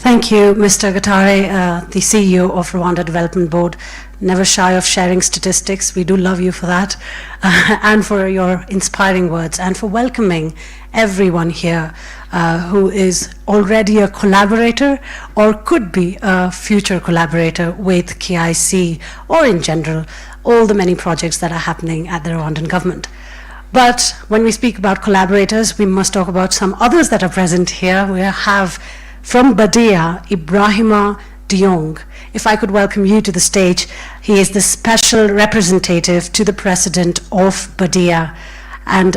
Thank you, Mr. Gatare, the CEO of Rwanda Development Board. Never shy of sharing statistics. We do love you for that, and for your inspiring words, and for welcoming everyone here who is already a collaborator or could be a future collaborator with KIC, or in general, all the many projects that are happening at the Rwandan government. But when we speak about collaborators, we must talk about some others that are present here. We have from H.E Ibrahima Cheikh. If I could welcome you to the stage. He is the special representative to the president of H.E, and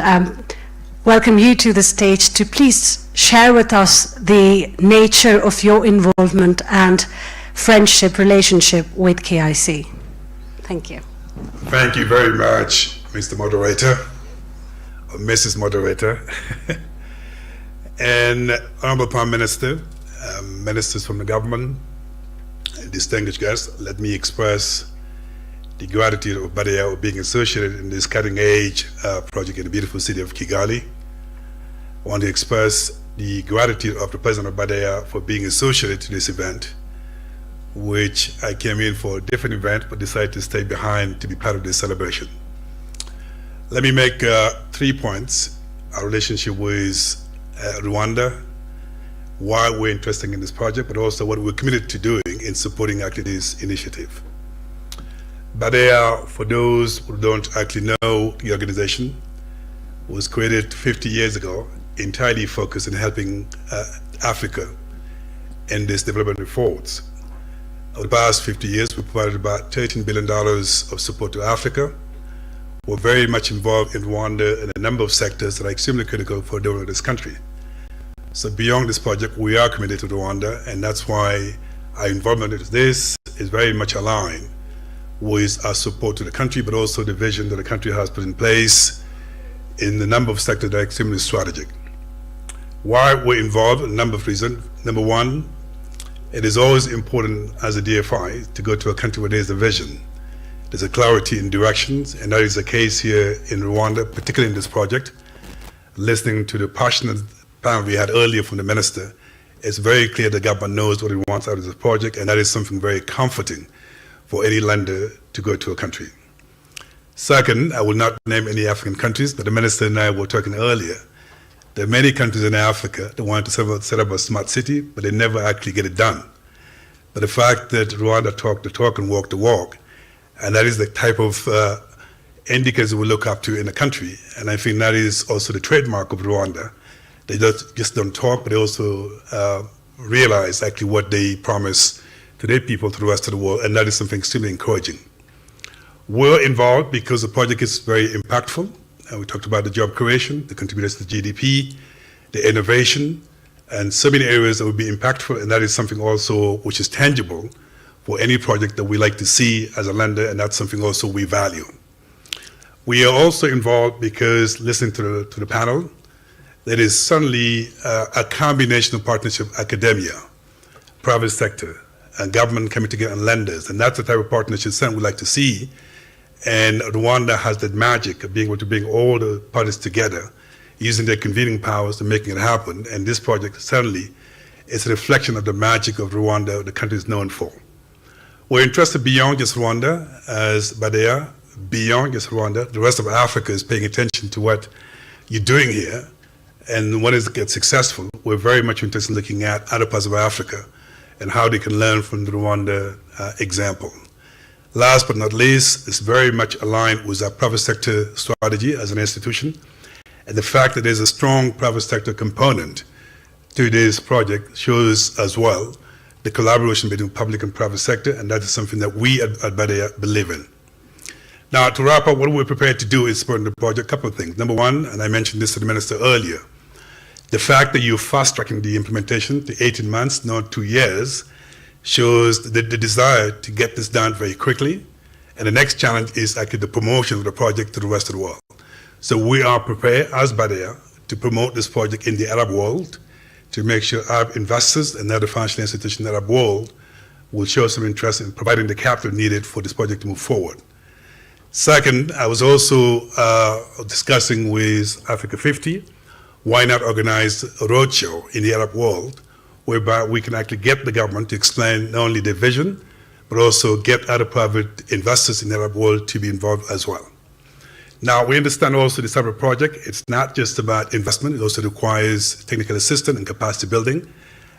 welcome you to the stage to please share with us the nature of your involvement and friendship relationship with KIC. Thank you. Thank you very much, Mr. Moderator, or Mrs. Moderator, and Honorable Prime Minister, ministers from the government, distinguished guests. Let me express the gratitude of H.E for being associated in this cutting-edge project in the beautiful city of Kigali. I want to express the gratitude of the President of H.E for being associated to this event, which I came in for a different event but decided to stay behind to be part of this celebration. Let me make 3 points: our relationship with Rwanda, why we're interested in this project, but also what we're committed to doing in supporting actually this initiative. H.E, for those who don't actually know the organization, was created 50 years ago, entirely focused on helping Africa in these development efforts. Over the past 50 years, we provided about $13 billion of support to Africa. We're very much involved in Rwanda in a number of sectors that are extremely critical for the development of this country. So beyond this project, we are committed to Rwanda, and that's why our involvement in this is very much aligned with our support to the country, but also the vision that the country has put in place in the number of sectors that are extremely strategic. Why we're involved? A number of reasons. Number one, it is always important as a DFI to go to a country where there's a vision. There's a clarity in directions, and that is the case here in Rwanda, particularly in this project. Listening to the passionate panel we had earlier from the minister, it's very clear the government knows what it wants out of this project, and that is something very comforting for any lender to go to a country. Second, I will not name any African countries, but the minister and I were talking earlier. There are many countries in Africa that want to set up a smart city, but they never actually get it done. But the fact that Rwanda talked the talk and walked the walk, and that is the type of indicators we look up to in the country, and I think that is also the trademark of Rwanda. They just don't talk, but they also realize actually what they promise to their people, to the rest of the world, and that is something extremely encouraging. We're involved because the project is very impactful. We talked about the job creation, the contributors to the GDP, the innovation, and so many areas that would be impactful, and that is something also which is tangible for any project that we like to see as a lender, and that's something also we value. We are also involved because, listening to the panel, there is certainly a combination of partnership, academia, private sector, and government coming together, and lenders, and that's the type of partnership we'd like to see. And Rwanda has that magic of being able to bring all the parties together, using their convening powers to making it happen. And this project certainly is a reflection of the magic of Rwanda, the country is known for. We're interested beyond just Rwanda, as H.E, beyond just Rwanda. The rest of Africa is paying attention to what you're doing here. And when it gets successful, we're very much interested in looking at other parts of Africa and how they can learn from the Rwanda example. Last but not least, it's very much aligned with our private sector strategy as an institution. And the fact that there's a strong private sector component to this project shows as well the collaboration between public and private sector, and that is something that we at H.E believe in. Now, to wrap up, what we're prepared to do is support the project, a couple of things. Number one, and I mentioned this to the minister earlier, the fact that you're fast-tracking the implementation to 18 months, not 2 years, shows the desire to get this done very quickly. And the next challenge is actually the promotion of the project to the rest of the world. So we are prepared as H.E to promote this project in the Arab world, to make sure Arab investors and other financial institutions in the Arab world will show some interest in providing the capital needed for this project to move forward. Second, I was also discussing with Africa 50, why not organize a roadshow in the Arab world whereby we can actually get the government to explain not only their vision, but also get other private investors in the Arab world to be involved as well. Now, we understand also this type of project, it's not just about investment, it also requires technical assistance and capacity building,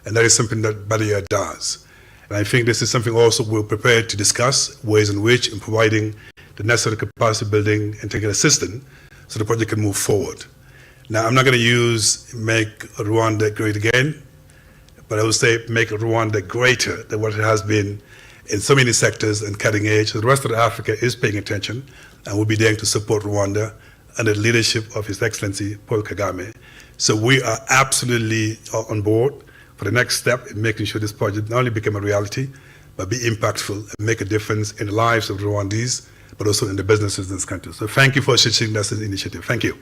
and that is something that Badia does. And I think this is something also we're prepared to discuss, ways in which in providing the necessary capacity building and technical assistance so the project can move forward. Now, I'm not going to use make Rwanda great again, but I would say make Rwanda greater than what it has been in so many sectors and cutting edge. So the rest of Africa is paying attention and will be there to support Rwanda under the leadership of His Excellency Paul Kagame. So we are absolutely on board for the next step in making sure this project not only become a reality, but be impactful and make a difference in the lives of Rwandese, but also in the businesses in this country. So thank you for assisting us in this initiative. Thank you.